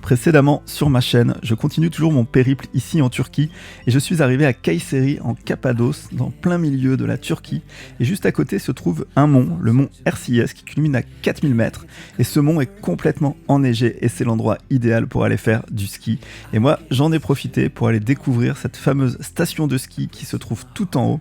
Précédemment sur ma chaîne, je continue toujours mon périple ici en Turquie et je suis arrivé à Kayseri en Cappadoce, dans plein milieu de la Turquie. Et juste à côté se trouve un mont, le mont Erciyes, qui culmine à 4000 mètres. Et ce mont est complètement enneigé et c'est l'endroit idéal pour aller faire du ski. Et moi, j'en ai profité pour aller découvrir cette fameuse station de ski qui se trouve tout en haut.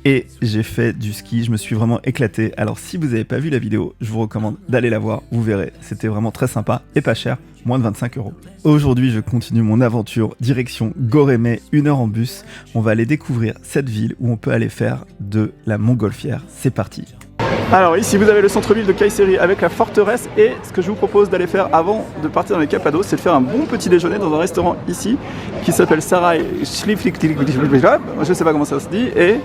Et j'ai fait du ski, je me suis vraiment éclaté. Alors si vous n'avez pas vu la vidéo, je vous recommande d'aller la voir, vous verrez. C'était vraiment très sympa et pas cher, moins de 25 €. Aujourd'hui, je continue mon aventure, direction Göreme, 1 heure en bus. On va aller découvrir cette ville où on peut aller faire de la montgolfière. C'est parti. Alors ici vous avez le centre-ville de Kayseri avec la forteresse et ce que je vous propose d'aller faire avant de partir dans les Cappadoces, c'est de faire un bon petit déjeuner dans un restaurant ici qui s'appelle Saray Şliflik, je sais pas comment ça se dit, et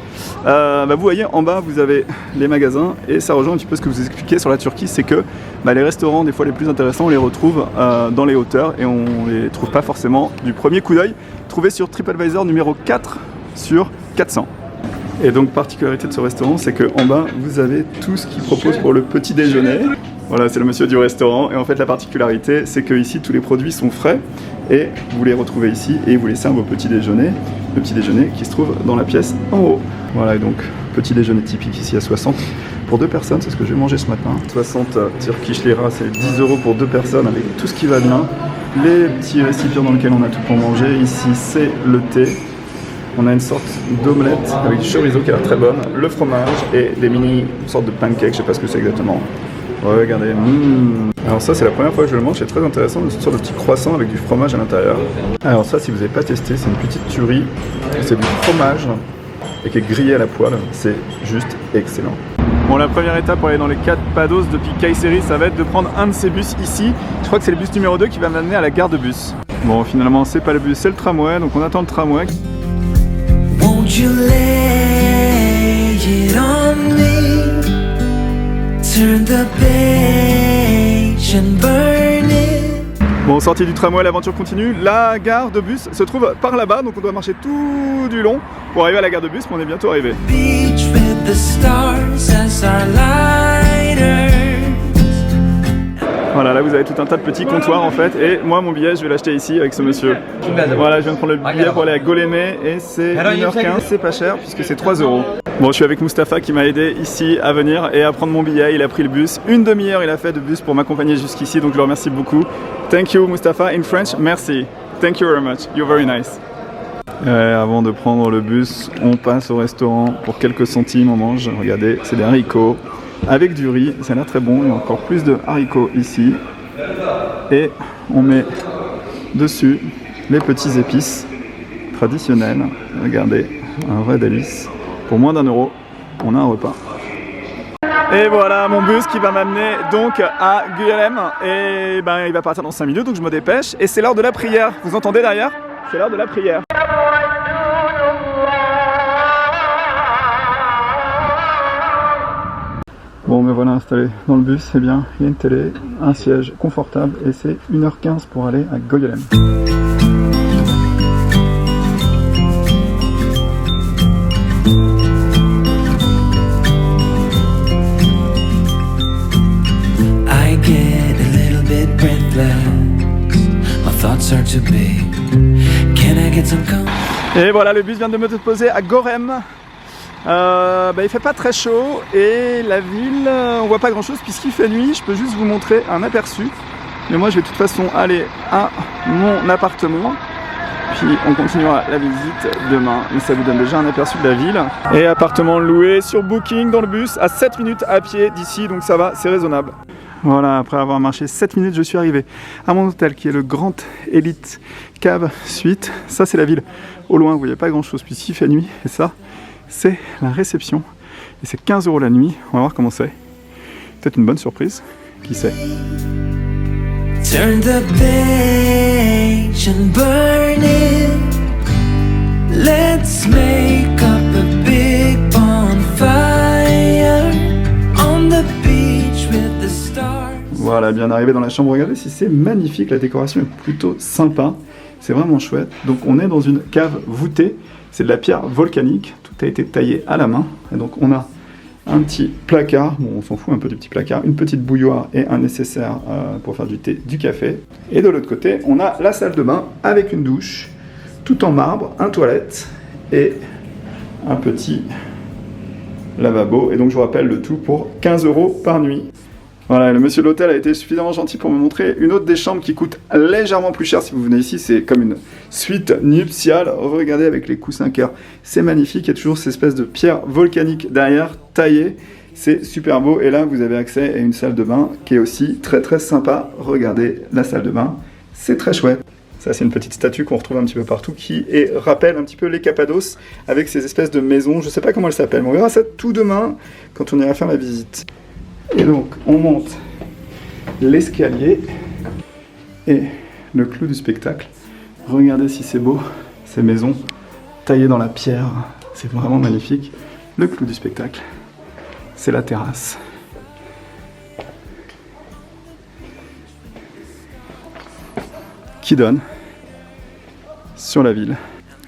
vous voyez en bas vous avez les magasins et ça rejoint un petit peu ce que vous expliquez sur la Turquie, c'est que les restaurants des fois les plus intéressants on les retrouve dans les hauteurs et on les trouve pas forcément du premier coup d'œil, trouvé sur TripAdvisor numéro 4 sur 400. Et donc particularité de ce restaurant, c'est qu'en bas, vous avez tout ce qu'il propose pour le petit déjeuner. Voilà, c'est le monsieur du restaurant. Et en fait, la particularité, c'est que ici, tous les produits sont frais. Et vous les retrouvez ici et vous les servent au petit déjeuner. Le petit déjeuner qui se trouve dans la pièce en haut. Voilà, et donc petit déjeuner typique ici à 60 pour 2 personnes. C'est ce que je vais manger ce matin. 60 Turkish lira, c'est 10 € pour 2 personnes avec tout ce qui va bien. Les petits récipients dans lesquels on a tout pour manger. Ici, c'est le thé. On a une sorte d'omelette avec du chorizo qui a l'air très bonne, le fromage et des mini sortes de pancakes, je sais pas ce que c'est exactement. Ouais, regardez. Alors ça c'est la première fois que je le mange, c'est très intéressant, une sorte de petit croissant avec du fromage à l'intérieur. Alors ça, si vous n'avez pas testé, c'est une petite tuerie, c'est du fromage et qui est grillé à la poêle, c'est juste excellent. Bon, la première étape pour aller dans les Cappadoces depuis Kayseri, ça va être de prendre un de ces bus ici. Je crois que c'est le bus numéro 2 qui va m'amener à la gare de bus. Bon, finalement c'est pas le bus, c'est le tramway, donc on attend le tramway. Won't you lay it on me? Turn the page and burn it. Bon, sortie du tramway, l'aventure continue. La gare de bus se trouve par là-bas, donc on doit marcher tout du long pour arriver à la gare de bus, mais on est bientôt arrivé. Beach with the stars as our lighters. Voilà, là vous avez tout un tas de petits comptoirs en fait, et moi mon billet je vais l'acheter ici avec ce monsieur. Voilà, je viens de prendre le billet pour aller à Göreme et c'est 1h15, c'est pas cher puisque c'est 3 €. Bon, je suis avec Mustapha qui m'a aidé ici à venir et à prendre mon billet, il a pris le bus. Une demi-heure il a fait de bus pour m'accompagner jusqu'ici, donc je le remercie beaucoup. Thank you Mustapha, in French, merci. Thank you very much, you're very nice. Avant de prendre le bus, on passe au restaurant pour quelques centimes, on mange, regardez, c'est des haricots. Avec du riz, ça a l'air très bon, il y a encore plus de haricots ici. Et on met dessus les petits épices traditionnels. Regardez, un vrai délice. Pour moins d'1 €, on a un repas. Et voilà mon bus qui va m'amener donc à Göreme. Et il va partir dans 5 minutes, donc je me dépêche. Et c'est l'heure de la prière, vous entendez derrière? C'est l'heure de la prière. Bon, me voilà installé dans le bus, eh bien, il y a une télé, un siège confortable et c'est 1h15 pour aller à Göreme. I get a little bit breathless. My thoughts are too big. Can I get some calm? Et voilà, le bus vient de me déposer à Göreme. Il fait pas très chaud et la ville, on voit pas grand chose puisqu'il fait nuit. Je peux juste vous montrer un aperçu, mais moi je vais de toute façon aller à mon appartement puis on continuera la visite demain, mais ça vous donne déjà un aperçu de la ville. Et appartement loué sur Booking dans le bus à 7 minutes à pied d'ici, donc ça va, c'est raisonnable. Voilà, après avoir marché 7 minutes, je suis arrivé à mon hôtel qui est le Grand Elite Cave Suite. Ça c'est la ville. Au loin, vous voyez pas grand chose puisqu'il fait nuit et ça c'est la réception et c'est 15 € la nuit, on va voir comment c'est. Peut-être une bonne surprise, qui sait. Turn the page and burn it. Let's make up a big bonfire on the beach with the stars. Voilà, bien arrivé dans la chambre, regardez si c'est magnifique, la décoration est plutôt sympa, c'est vraiment chouette. Donc on est dans une cave voûtée, c'est de la pierre volcanique, tout a été taillé à la main, et donc on a un petit placard, bon on s'en fout un peu du petit placard, une petite bouilloire et un nécessaire pour faire du thé, du café. Et de l'autre côté, on a la salle de bain avec une douche, tout en marbre, un toilette et un petit lavabo. Et donc je vous rappelle le tout pour 15 € par nuit. Voilà, le monsieur de l'hôtel a été suffisamment gentil pour me montrer une autre des chambres qui coûte légèrement plus cher si vous venez ici. C'est comme une suite nuptiale. Regardez avec les coussins cœur. C'est magnifique. Il y a toujours cette espèce de pierre volcanique derrière, taillée. C'est super beau. Et là, vous avez accès à une salle de bain qui est aussi très très sympa. Regardez la salle de bain. C'est très chouette. Ça, c'est une petite statue qu'on retrouve un petit peu partout qui rappelle un petit peu les Cappados avec ces espèces de maisons. Je ne sais pas comment elles s'appellent, mais on verra ça tout demain quand on ira faire la visite. Et donc, on monte l'escalier et le clou du spectacle. Regardez si c'est beau, ces maisons taillées dans la pierre. C'est vraiment magnifique. Le clou du spectacle, c'est la terrasse. Qui donne sur la ville.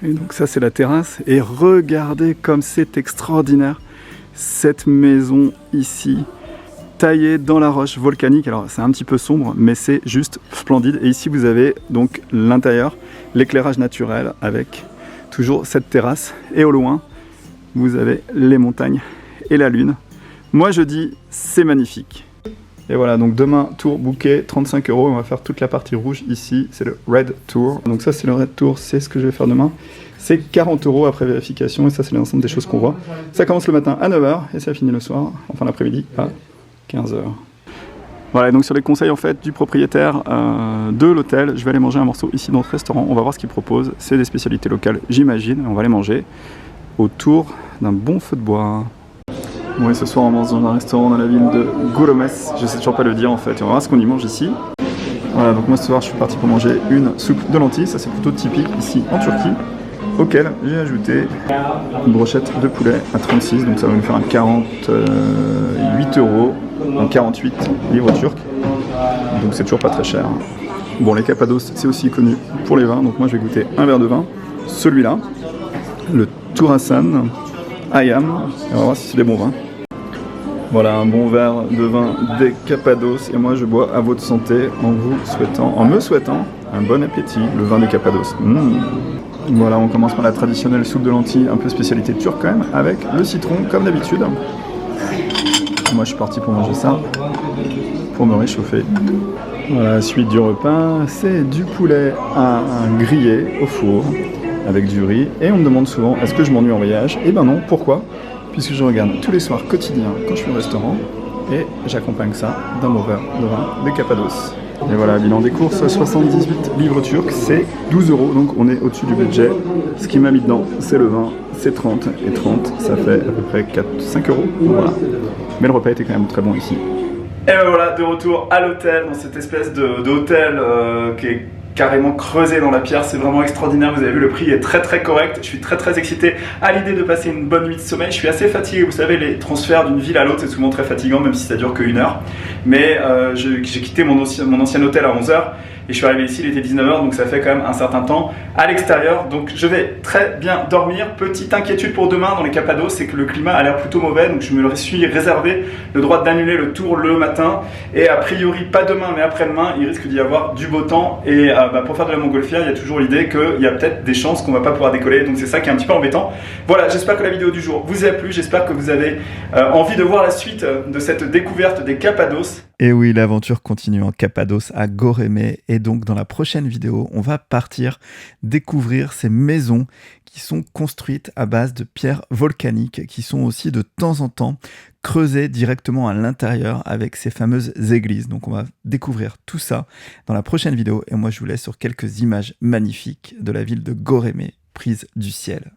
Et donc ça, c'est la terrasse. Et regardez comme c'est extraordinaire. Cette maison ici, taillé dans la roche volcanique. Alors c'est un petit peu sombre, mais c'est juste splendide. Et ici vous avez donc l'intérieur, l'éclairage naturel avec toujours cette terrasse. Et au loin, vous avez les montagnes et la lune. Moi je dis, c'est magnifique. Et voilà, donc demain, tour booké, 35 €. On va faire toute la partie rouge ici, c'est le Red Tour. Donc ça c'est le Red Tour, c'est ce que je vais faire demain. C'est 40 € après vérification et ça c'est l'ensemble des choses qu'on voit. Ça commence le matin à 9 h et ça finit le soir, enfin l'après-midi à 15 h. Voilà, donc sur les conseils en fait du propriétaire de l'hôtel, je vais aller manger un morceau ici dans ce restaurant. On va voir ce qu'il propose. C'est des spécialités locales, j'imagine. On va aller manger autour d'un bon feu de bois. Bon, et ce soir on mange dans un restaurant dans la ville de Goromes. Je sais toujours pas le dire en fait. Et on va voir ce qu'on y mange ici. Voilà, donc moi ce soir je suis parti pour manger une soupe de lentilles. Ça c'est plutôt typique ici en Turquie. Auquel j'ai ajouté une brochette de poulet à 36, donc ça va me faire un 48 €, un 48 livres turcs, donc c'est toujours pas très cher. Bon, les Cappados c'est aussi connu pour les vins, donc moi je vais goûter un verre de vin, celui-là, le Turasan Ayam, et on va voir si c'est des bons vins. Voilà un bon verre de vin des Cappados, et moi je bois à votre santé en me souhaitant un bon appétit, le vin des Cappados. Voilà, on commence par la traditionnelle soupe de lentilles, un peu spécialité turque quand même, avec le citron comme d'habitude. Moi je suis parti pour manger ça, pour me réchauffer. Voilà, la suite du repas, c'est du poulet à un grillé au four, avec du riz. Et on me demande souvent, est-ce que je m'ennuie en voyage? Eh ben non, pourquoi? Puisque je regarde tous les soirs quotidiens quand je suis au restaurant, et j'accompagne ça d'un bon verre de vin des Cappados. Et voilà, bilan des courses, 78 livres turcs, c'est 12 €, donc on est au-dessus du budget. Ce qui m'a mis dedans, c'est le vin, c'est 30, et 30, ça fait à peu près 5 €. Voilà. Mais le repas était quand même très bon ici. Et ben voilà, de retour à l'hôtel, dans cette espèce d'hôtel qui est carrément creusé dans la pierre, c'est vraiment extraordinaire. Vous avez vu, le prix est très très correct. Je suis très très excité à l'idée de passer une bonne nuit de sommeil. Je suis assez fatigué, vous savez, les transferts d'une ville à l'autre c'est souvent très fatigant, même si ça dure que 1 heure. Mais j'ai quitté mon ancien hôtel à 11 h et je suis arrivé ici, il était 19 h, donc ça fait quand même un certain temps à l'extérieur. Donc je vais très bien dormir. Petite inquiétude pour demain dans les Cappados, c'est que le climat a l'air plutôt mauvais, donc je me suis réservé le droit d'annuler le tour le matin. Et a priori, pas demain mais après-demain, il risque d'y avoir du beau temps. Et pour faire de la montgolfière, il y a toujours l'idée qu'il y a peut-être des chances qu'on va pas pouvoir décoller, donc c'est ça qui est un petit peu embêtant. Voilà, j'espère que la vidéo du jour vous a plu, j'espère que vous avez envie de voir la suite de cette découverte des Cappados. Et oui, l'aventure continue en Cappados à Goreme, et donc dans la prochaine vidéo, on va partir découvrir ces maisons qui sont construites à base de pierres volcaniques, qui sont aussi de temps en temps creusées directement à l'intérieur avec ces fameuses églises. Donc on va découvrir tout ça dans la prochaine vidéo, et moi je vous laisse sur quelques images magnifiques de la ville de Goreme, prises du ciel.